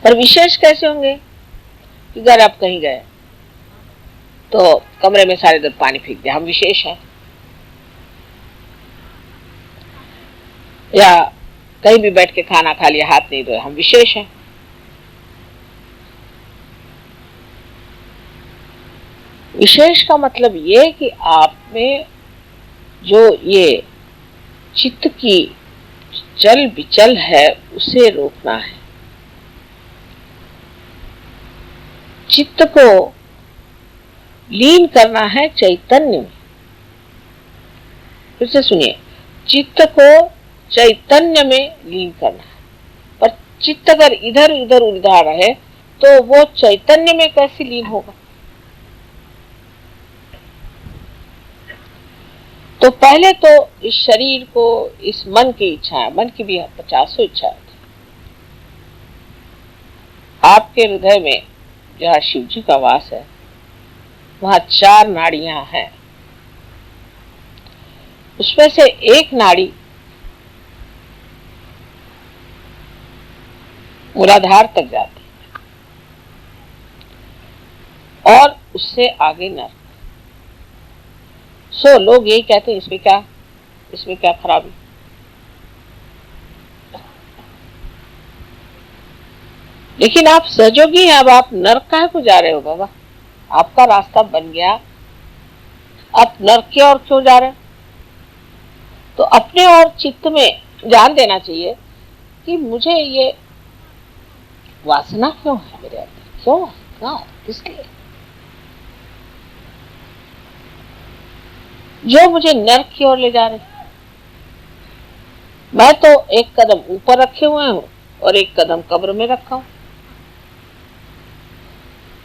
पर विशेष कैसे होंगे कि अगर आप कहीं गए तो कमरे में सारे दिन पानी फेंक दिया, हम विशेष हैं। या कहीं भी बैठ के खाना खा लिया, हाथ नहीं धोए, हम विशेष हैं। विशेष का मतलब ये कि आप में जो ये चित्त की चल विचल है उसे रोकना है। चित्त को लीन करना है चैतन्य में। फिर से सुनिए, चित्त को चैतन्य में लीन करना है। पर चित्त अगर इधर उधर उलझा रहे तो वो चैतन्य में कैसे लीन होगा? तो पहले तो इस शरीर को, इस मन की इच्छा, मन की भी 50 इच्छा थी। आपके हृदय में जहाँ शिव जी का वास है वहां 4 नाड़ियां हैं। उसमें से एक नाड़ी मूलाधार तक जाती है और उससे आगे नर्क। लोग यही कहते हैं इसमें क्या खराबी। लेकिन आप सहयोगी हैं, अब आप नर्क काहे को जा रहे हो बाबा? आपका रास्ता बन गया, आप नर्क की ओर क्यों जा रहे हो? तो अपने और चित्त में ध्यान देना चाहिए कि मुझे ये वासना क्यों है मेरे अंदर, क्यों, किसलिए जो मुझे नर्क की ओर ले जा रहे। मैं तो एक कदम ऊपर रखे हुए हूं और एक कदम कब्र में रखा हूं।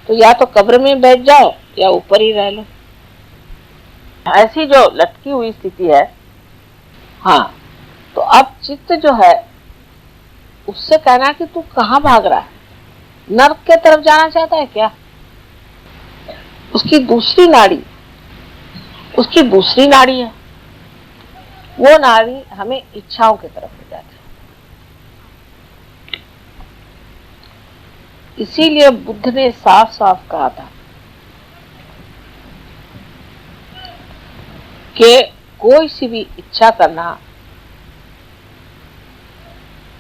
तो या तो कब्र में बैठ जाओ या ऊपर ही रह लो। ऐसी जो लटकी हुई स्थिति है। हाँ, तो अब चित्त जो है उससे कहना कि तू कहां भाग रहा है? नर्क के तरफ जाना चाहता है क्या? उसकी दूसरी नाड़ी है, वो नाड़ी हमें इच्छाओं की तरफ ले जाती है। इसीलिए बुद्ध ने साफ साफ कहा था कि कोई सी भी इच्छा करना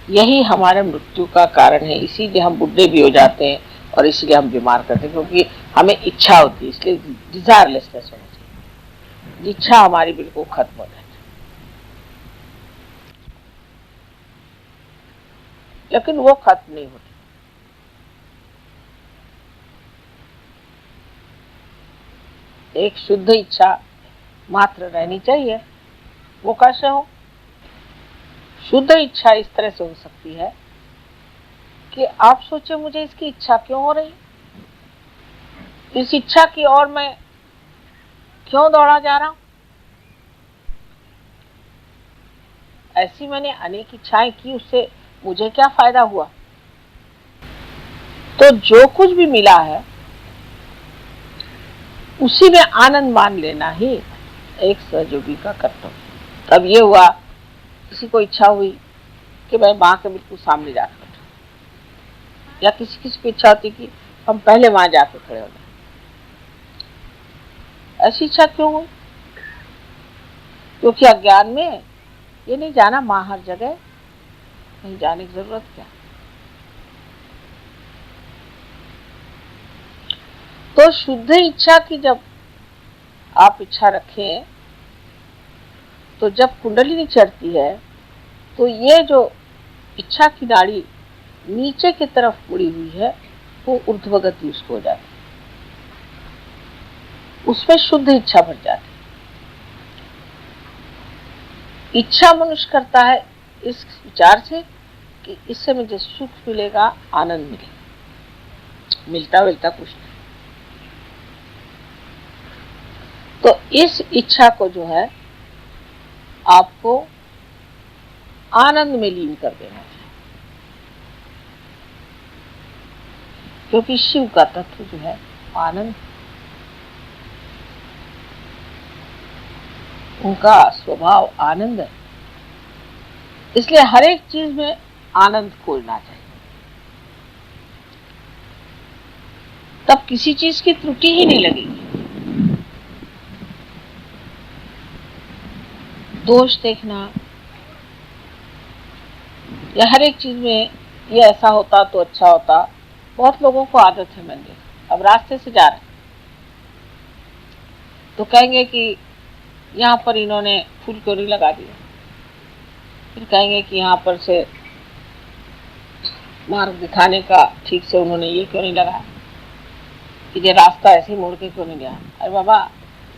यही हमारे मृत्यु का कारण है। इसीलिए हम बुढ़े भी हो जाते हैं और इसीलिए हम बीमार करते हैं, क्योंकि हमें इच्छा होती है। इसलिए डिजायरलेसनेस होना चाहिए, इच्छा हमारी बिल्कुल खत्म हो जाए। लेकिन वो खत्म नहीं होती। एक शुद्ध इच्छा मात्र रहनी चाहिए। वो कैसे हो? शुद्ध इच्छा इस तरह से हो सकती है कि आप सोचे मुझे इसकी इच्छा क्यों हो रही, इस इच्छा की ओर मैं क्यों दौड़ा जा रहा हूं। ऐसी मैंने अनेक इच्छाएं की, उससे मुझे क्या फायदा हुआ? तो जो कुछ भी मिला है उसी में आनंद मान लेना ही एक सहयोगी का कर्तव्य। तब ये हुआ, किसी को इच्छा हुई कि मैं माँ के बिल्कुल सामने जाकर बैठूं, या किसी किसी को इच्छा होती कि हम पहले वहां जाकर खड़े हो जाए। ऐसी इच्छा क्यों हुई? क्योंकि अज्ञान में ये नहीं जाना माँ हर जगह, कहीं जाने की जरूरत क्या। तो शुद्ध इच्छा की जब आप इच्छा रखें तो जब कुंडलिनी चढ़ती है तो ये जो इच्छा की नाड़ी नीचे की तरफ मुड़ी हुई है वो ऊर्ध्वगति उसको हो जाती है, उसमें शुद्ध इच्छा भर जाती है। इच्छा मनुष्य करता है इस विचार से कि इससे मुझे सुख मिलेगा, आनंद मिलेगा, मिलता कुछ नहीं। तो इस इच्छा को जो है आपको आनंद में लीन कर देना चाहिए, क्योंकि शिव का तत्व जो है आनंद, उनका स्वभाव आनंद है। इसलिए हर एक चीज में आनंद खोजना चाहिए। तब किसी चीज की त्रुटि ही नहीं लगेगी। दोष देखना या हर एक चीज में ये ऐसा होता तो अच्छा होता, बहुत लोगों को आदत है। मैंने देखा, अब रास्ते से जा रहे तो कहेंगे कि यहाँ पर इन्होंने फूल क्यों नहीं लगा दिया, फिर कहेंगे कि यहाँ पर से मार्ग दिखाने का ठीक से उन्होंने ये क्यों नहीं लगाया, कि ये रास्ता ऐसे ही मोड़ के क्यों नहीं गया। अरे बाबा,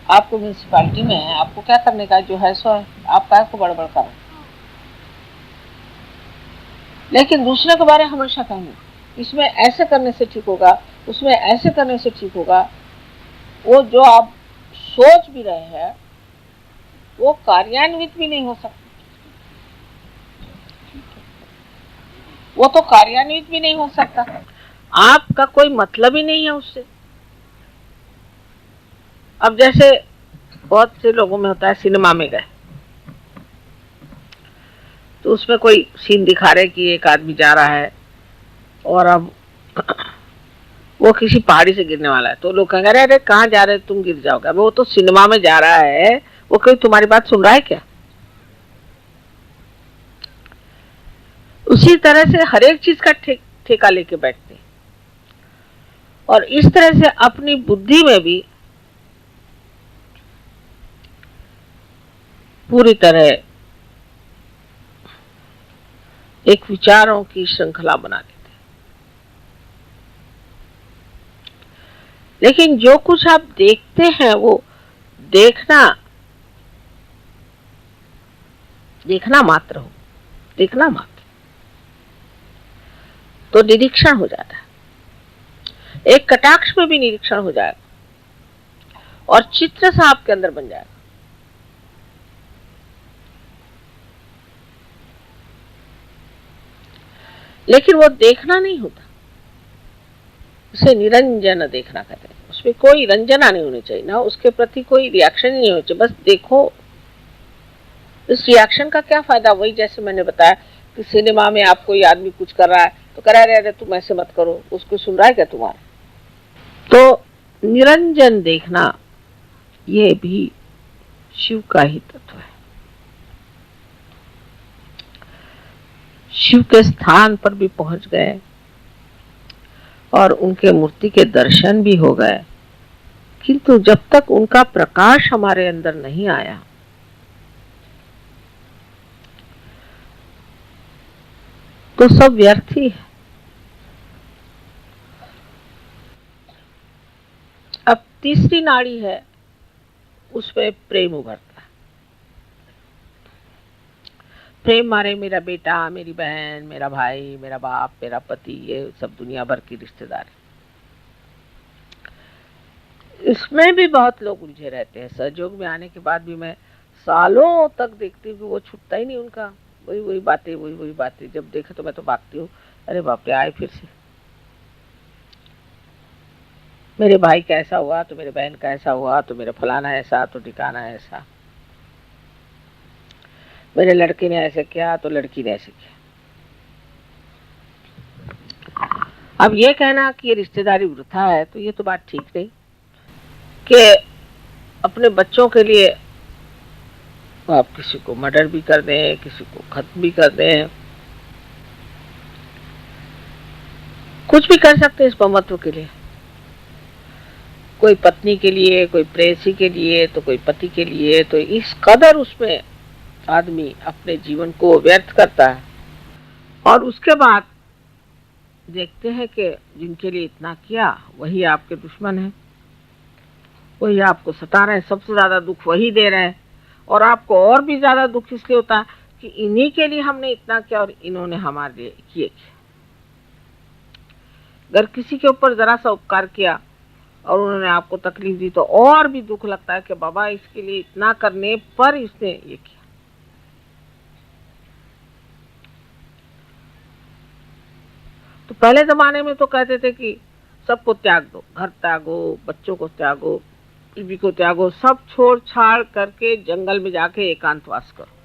आपको म्यूनसिपालिटी में है, आपको क्या करने का, जो है सो है, आप क्या को बड़बड़ कर रहे। लेकिन दूसरे के बारे में हमेशा कहेंगे इसमें ऐसे करने से ठीक होगा, उसमें ऐसे करने से ठीक होगा। वो जो आप सोच भी रहे हैं वो कार्यान्वित भी नहीं हो सकता, वो तो कार्यान्वित भी नहीं हो सकता, आपका कोई मतलब ही नहीं है उससे। अब जैसे बहुत से लोगों में होता है, सिनेमा में गए तो उसमें कोई सीन दिखा रहे कि एक आदमी जा रहा है और अब वो किसी पहाड़ी से गिरने वाला है, तो लोग कहेंगे अरे अरे कहाँ जा रहे तुम, गिर जाओगे। वो तो सिनेमा में जा रहा है, वो कोई तुम्हारी बात सुन रहा है क्या। उसी तरह से हर एक चीज का ठेका लेके बैठते हैं, और इस तरह से अपनी बुद्धि में भी पूरी तरह एक विचारों की श्रृंखला बना देते। लेकिन जो कुछ आप देखते हैं वो देखना मात्र हो, देखना मात्र, तो निरीक्षण हो जाता है। एक कटाक्ष में भी निरीक्षण हो जाएगा और चित्र सा आपके अंदर बन जाएगा। लेकिन वो देखना नहीं होता, उसे निरंजन देखना कहते हैं। उसमें कोई रंजना नहीं होनी चाहिए, ना उसके प्रति कोई रिएक्शन ही नहीं होनी चाहिए, बस देखो। इस रिएक्शन का क्या फायदा, वही जैसे मैंने बताया कि सिनेमा में आप कोई आदमी कुछ कर रहा है तो कह रहा है तुम ऐसे मत करो, उसको सुन रहा है क्या तुम्हारा। तो निरंजन देखना ये भी शिव का ही तत्व है। शिव के स्थान पर भी पहुंच गए और उनके मूर्ति के दर्शन भी हो गए, किंतु जब तक उनका प्रकाश हमारे अंदर नहीं आया तो सब व्यर्थ ही है। अब तीसरी नाड़ी है, उसमें प्रेम उभरता है। प्रेम मारे मेरा बेटा, मेरी बहन, मेरा भाई, मेरा बाप, मेरा पति, ये सब दुनिया भर की रिश्तेदारी, इसमें भी बहुत लोग उलझे रहते हैं। सहयोग में आने के बाद भी मैं सालों तक देखती हूँ कि वो छूटता ही नहीं उनका, वही वही बातें, वही वही बातें। जब देखा तो मैं तो भागती हूँ, अरे बाप रे आए फिर से। मेरे भाई का ऐसा हुआ तो मेरे बहन का ऐसा हुआ, तो मेरा फलाना ऐसा तो ठिकाना ऐसा, मेरे लड़के ने ऐसे किया तो लड़की ने ऐसे किया। अब ये कहना कि ये रिश्तेदारी वृथा है तो ये तो बात ठीक नहीं, कि अपने बच्चों के लिए आप किसी को मर्डर भी कर दें, किसी को खत्म भी कर दें, कुछ भी कर सकते हैं इस ममत्व के लिए। कोई पत्नी के लिए, कोई प्रेयसी के लिए, तो कोई पति के लिए, तो इस कदर उसमें आदमी अपने जीवन को व्यर्थ करता है। और उसके बाद देखते हैं कि जिनके लिए इतना किया वही आपके दुश्मन है, वही आपको सता रहे हैं, सबसे ज्यादा दुख वही दे रहे हैं। और आपको और भी ज्यादा दुख इसलिए होता है कि इन्हीं के लिए हमने इतना किया और इन्होंने हमारे लिए किए। अगर किसी के ऊपर जरा सा उपकार किया और उन्होंने आपको तकलीफ दी तो और भी दुख लगता है कि बाबा इसके लिए इतना करने पर इसने ये किया। तो पहले जमाने में तो कहते थे कि सबको त्याग दो, घर त्यागो, बच्चों को त्यागो, बीवी को त्यागो, सब छोड़ छाड़ करके जंगल में जाके एकांतवास करो।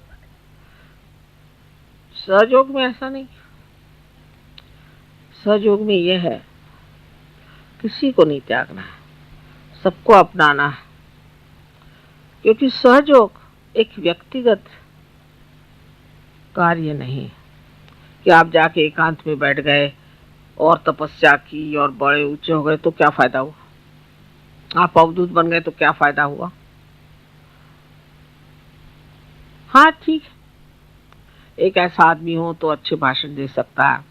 सहयोग में ऐसा नहीं। सहयोग में यह है किसी को नहीं त्यागना है, सबको अपनाना है। क्योंकि सहयोग एक व्यक्तिगत कार्य नहीं कि आप जाके एकांत में बैठ गए और तपस्या की और बड़े ऊंचे हो गए तो क्या फायदा हुआ, आप अवधूत बन गए तो क्या फायदा हुआ। हाँ ठीक है, एक ऐसा आदमी हो तो अच्छे भाषण दे सकता है,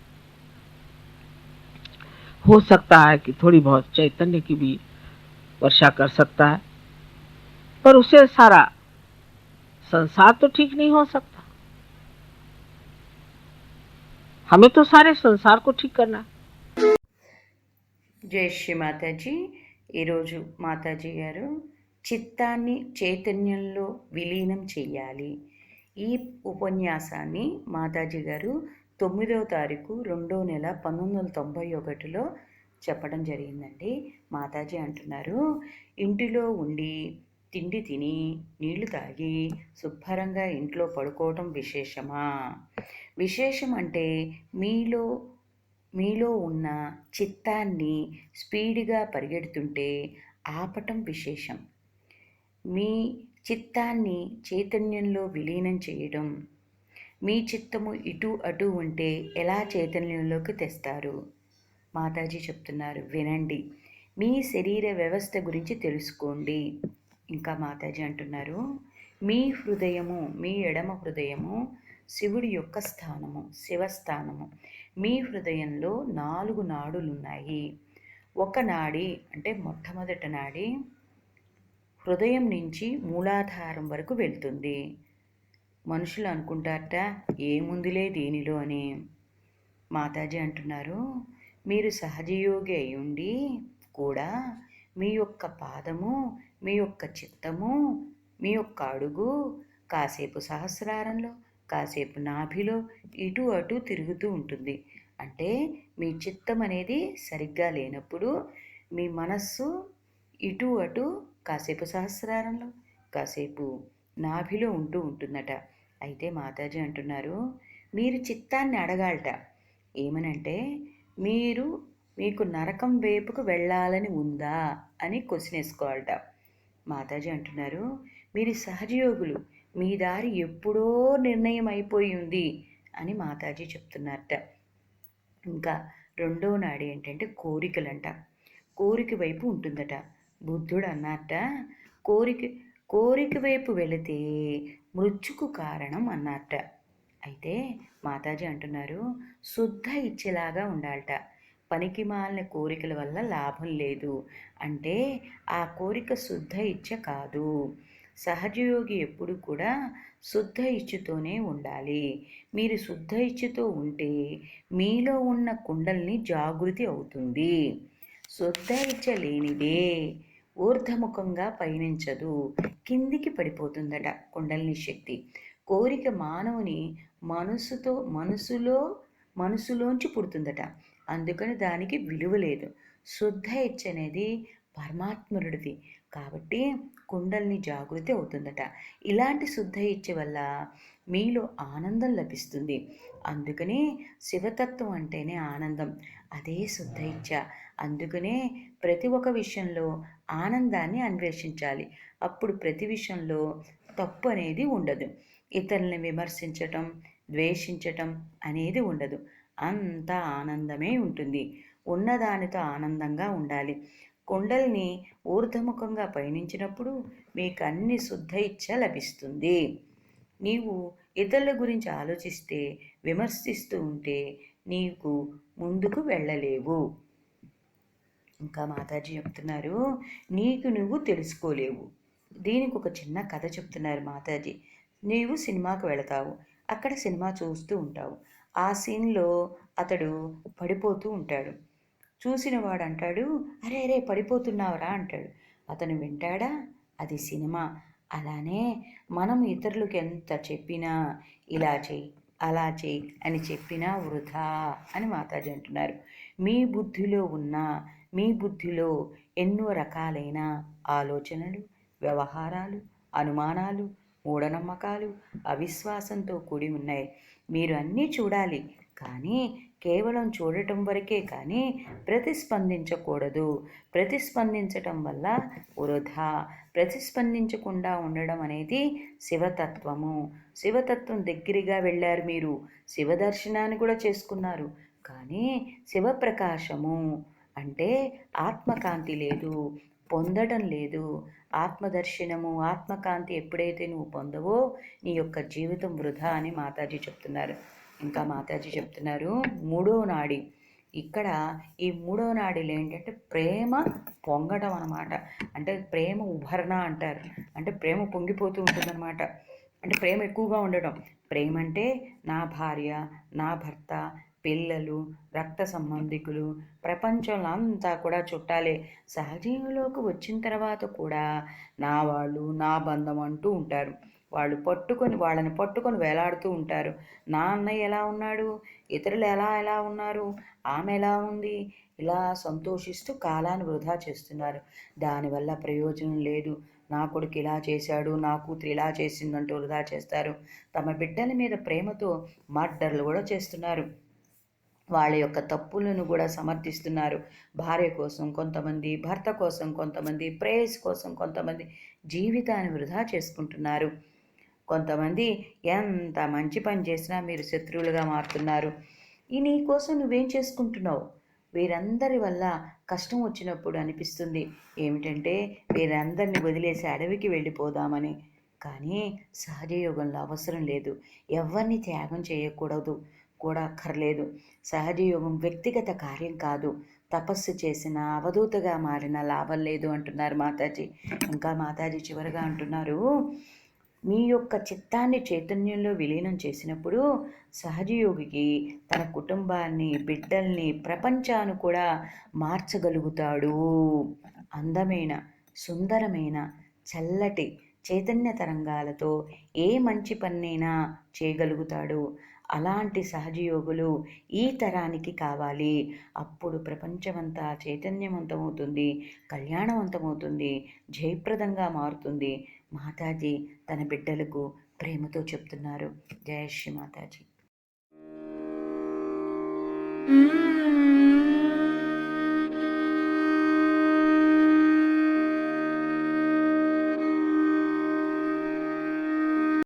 हो सकता है कि थोड़ी बहुत चैतन्य की भी वर्षा कर सकता है, पर उसे सारा संसार तो ठीक नहीं हो सकता। हमें तो सारे संसार को ठीक करना है। జై శ్రీ మాతాజీ. ఈరోజు మాతాజీ గారు చిత్తాన్ని చైతన్యంలో విలీనం చెయ్యాలి. ఈ ఉపన్యాసాన్ని మాతాజీ గారు 9వ తారీఖు 2వ నెల 1991లో చెప్పడం జరిగిందండి. మాతాజీ అంటున్నారు, ఇంటిలో ఉండి తిండి తిని నీళ్లు తాగి శుభ్రంగా ఇంట్లో పడుకోవటం విశేషమా? విశేషం అంటే మీలో ఉన్న చిత్తాన్ని స్పీడ్గా పరిగెడుతుంటే ఆపటం విశేషం. మీ చిత్తాన్ని చైతన్యంలో విలీనం చేయడం. మీ చిత్తము ఇటు అటు ఉంటే ఎలా చైతన్యంలోకి తెస్తారు? మాతాజీ చెప్తున్నారు, వినండి. మీ శరీర వ్యవస్థ గురించి తెలుసుకోండి. ఇంకా మాతాజీ అంటున్నారు, మీ హృదయము, మీ ఎడమ హృదయము శివుడి యొక్క స్థానము, శివస్థానము. మీ హృదయంలో 4 నాడులున్నాయి. ఒక నాడి అంటే మొట్టమొదటి నాడి హృదయం నుంచి మూలాధారం వరకు వెళ్తుంది. మనుషులు అనుకుంటారట ఏముందిలే దీనిలో అని. మాతాజీ అంటున్నారు, మీరు సహజయోగి అయి ఉండి కూడా మీ యొక్క పాదము, మీ యొక్క చిత్తము, మీ యొక్క అడుగు కాసేపు సహస్రారంలో, కాసేపు నాభిలో ఇటు అటు తిరుగుతూ ఉంటుంది. అంటే మీ చిత్తం అనేది సరిగ్గా లేనప్పుడు మీ మనస్సు ఇటు అటు కాసేపు సహస్రారంలో, కాసేపు నాభిలో ఉంటూ ఉంటుందట. అయితే మాతాజీ అంటున్నారు, మీరు చిత్తాన్ని అడగాలట. ఏమనంటే, మీకు నరకం వైపుకు వెళ్ళాలని ఉందా అని క్వశ్చన్ వేసుకోవాలట. మాతాజీ అంటున్నారు, మీరు సహజయోగులు, మీ దారి ఎప్పుడో నిర్ణయం అయిపోయి ఉంది అని మాతాజీ చెప్తున్నారట. ఇంకా 2వ నాడి ఏంటంటే కోరికలంట. కోరిక వైపు ఉంటుందట. బుద్ధుడు అన్నట్ట, కోరిక వైపు వెళితే మృత్యుకు కారణం అన్నట్ట. అయితే మాతాజీ అంటున్నారు, శుద్ధ ఇచ్చేలాగా ఉండాలట. పనికి మాలిన కోరికల వల్ల లాభం లేదు. అంటే ఆ కోరిక శుద్ధ ఇచ్చ కాదు. సహజయోగి ఎప్పుడు కూడా శుద్ధ ఇచ్చుతోనే ఉండాలి. మీరు శుద్ధ ఇచ్చుతో ఉంటే మీలో ఉన్న కుండల్ని జాగృతి అవుతుంది. శుద్ధ ఇచ్చ లేనిదే ఊర్ధముఖంగా పయనించదు, కిందికి పడిపోతుందట కుండలిని శక్తి. కోరిక మానవుని మనసులోంచి పుడుతుందట. అందుకని దానికి విలువ లేదు. శుద్ధ ఇచ్చ అనేది పరమాత్ముడిది కాబట్టి కుండలిని జాగృతి అవుతుందట. ఇలాంటి శుద్ధ ఇచ్చ వల్ల మీలో ఆనందం లభిస్తుంది. అందుకనే శివతత్వం అంటేనే ఆనందం, అదే శుద్ధ ఇచ్చ. అందుకనే ప్రతి ఒక్క విషయంలో ఆనందాన్ని అన్వేషించాలి. అప్పుడు ప్రతి విషయంలో తప్పు అనేది ఉండదు. ఇతరుల్ని విమర్శించటం, ద్వేషించటం అనేది ఉండదు. అంతా ఆనందమే ఉంటుంది. ఉన్నదానితో ఆనందంగా ఉండాలి. కుండల్ని ఊర్ధముఖంగా పయనించినప్పుడు మీకు అన్ని శుద్ధ ఇచ్చ లభిస్తుంది. నీవు ఇతరుల గురించి ఆలోచిస్తే, విమర్శిస్తూ ఉంటే నీకు ముందుకు వెళ్ళలేవు. ఇంకా మాతాజీ చెప్తున్నారు, నీకు నువ్వు తెలుసుకోలేవు. దీనికి ఒక చిన్న కథ చెప్తున్నారు మాతాజీ. నీవు సినిమాకు వెళతావు, అక్కడ సినిమా చూస్తూ ఉంటావు. ఆ సీన్లో అతడు పడిపోతూ ఉంటాడు. చూసిన వాడు అంటాడు, అరే అరే పడిపోతున్నావురా అంటాడు. అతను వింటాడా? అది సినిమా. అలానే మనం ఇతరులకు ఎంత చెప్పినా, ఇలా చెయ్యి అలా చెయ్యి అని చెప్పినా వృధా అని మాతాజీ అంటున్నారు. మీ బుద్ధిలో ఎన్నో రకాలైన ఆలోచనలు, వ్యవహారాలు, అనుమానాలు, మూఢనమ్మకాలు, అవిశ్వాసంతో కూడి ఉన్నాయి. మీరు అన్నీ చూడాలి, కానీ కేవలం చూడటం వరకే కానీ ప్రతిస్పందించకూడదు. ప్రతిస్పందించటం వల్ల వృధా. ప్రతిస్పందించకుండా ఉండడం అనేది శివతత్వము. శివతత్వం దగ్గరగా వెళ్ళారు మీరు, శివదర్శనాన్ని కూడా చేసుకున్నారు, కానీ శివప్రకాశము అంటే ఆత్మకాంతి లేదు, పొందడం లేదు. ఆత్మదర్శనము, ఆత్మకాంతి ఎప్పుడైతే నువ్వు పొందవో నీ యొక్క జీవితం వృధా అని మాతాజీ చెప్తున్నారు. ఇంకా మాతాజీ చెప్తున్నారు, మూడో నాడి. ఇక్కడ ఈ మూడో నాడిలో ఏంటంటే ప్రేమ పొంగడం అన్నమాట. అంటే ప్రేమ ఉభరణ అంటారు, అంటే ప్రేమ పొంగిపోతూ ఉంటుందన్నమాట. అంటే ప్రేమ ఎక్కువగా ఉండడం. ప్రేమ అంటే నా భార్య, నా భర్త, పిల్లలు, రక్త సంబంధికులు, ప్రపంచంలో అంతా కూడా చుట్టాలే. సహజీవులోకి వచ్చిన తర్వాత కూడా నా వాళ్ళు, నా బంధం అంటూ ఉంటారు. వాళ్ళని పట్టుకొని వేలాడుతూ ఉంటారు. నా అన్నయ్య ఎలా ఉన్నాడు, ఇతరులు ఎలా ఉన్నారు, ఆమె ఎలా ఉంది, ఇలా సంతోషిస్తూ కాలాన్ని వృధా చేస్తున్నారు. దానివల్ల ప్రయోజనం లేదు. నా కొడుకు ఇలా చేశాడు, నా కూతురు ఇలా చేసిందంటూ వృధా చేస్తారు. తమ బిడ్డల మీద ప్రేమతో మర్డర్లు కూడా చేస్తున్నారు. వాళ్ళ యొక్క తప్పులను కూడా సమర్థిస్తున్నారు. భార్య కోసం కొంతమంది, భర్త కోసం కొంతమంది, ప్రేయస్ కోసం కొంతమంది జీవితాన్ని వృధా చేసుకుంటున్నారు. కొంతమంది ఎంత మంచి పని చేసినా మీరు శత్రువులుగా మారుతున్నారు. నీ కోసం నువ్వేం చేసుకుంటున్నావు? వీరందరి వల్ల కష్టం వచ్చినప్పుడు అనిపిస్తుంది ఏమిటంటే వీరందరిని వదిలేసి అడవికి వెళ్ళిపోదామని. కానీ సహజయోగంలో అవసరం లేదు. ఎవరిని త్యాగం చేయకూడదు కూడా అక్కర్లేదు. సహజయోగం వ్యక్తిగత కార్యం కాదు. తపస్సు చేసిన, అవధూతగా మారిన లాభం లేదు అంటున్నారు మాతాజీ. ఇంకా మాతాజీ చివరిగా అంటున్నారు, మీ యొక్క చిత్తాన్ని చైతన్యంలో విలీనం చేసినప్పుడు సహజయోగికి తన కుటుంబాన్ని, బిడ్డల్ని, ప్రపంచాన్ని కూడా మార్చగలుగుతాడు. అందమైన, సుందరమైన, చల్లటి చైతన్య తరంగాలతో ఏ మంచి పన్నైనా చేయగలుగుతాడు. అలాంటి సహజయోగులు ఈ తరానికి కావాలి. అప్పుడు ప్రపంచమంతా చైతన్యవంతమవుతుంది, కళ్యాణవంతమవుతుంది, జయప్రదంగా మారుతుంది. మాతాజీ తన బిడ్డలకు ప్రేమతో చెప్తున్నారు. జయ శ్రీ మాతాజీ.